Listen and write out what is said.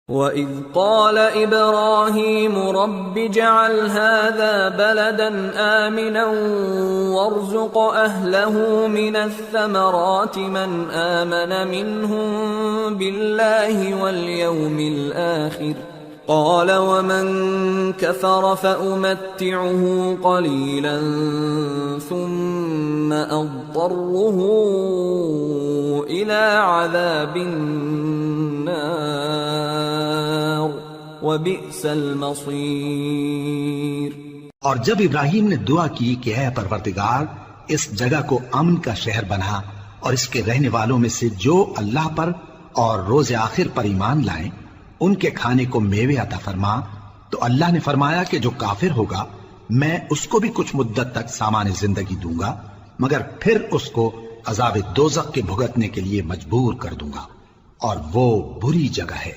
वइज़ क़ाल Ibrahim rabbi जअल हाज़ा बलदन आमिनन वर्ज़ुक़ अहलहु मिनस्समराति मन आमन मिन्हुम बिल्लाहि वल यौमिल आखिर क़ाल वमन कफ़र फ़उमत्तिउहु क़लीलन सुम्म अज़्तरुहु इला अज़ाबिन नार वबिअसल मसीर। और जब इब्राहिम ने दुआ की कि ऐ परवरदिगार, इस जगह को अमन का शहर बना और इसके रहने वालों में से जो अल्लाह पर और रोज़े आखिर पर ईमान लाएं उनके खाने को मेवे अता फरमा, तो अल्लाह ने फरमाया कि जो काफिर होगा मैं उसको भी कुछ मुद्दत तक सामान्य जिंदगी दूंगा, मगर फिर उसको अज़ाब दोज़ख के भुगतने के लिए मजबूर कर दूंगा और वो बुरी जगह है।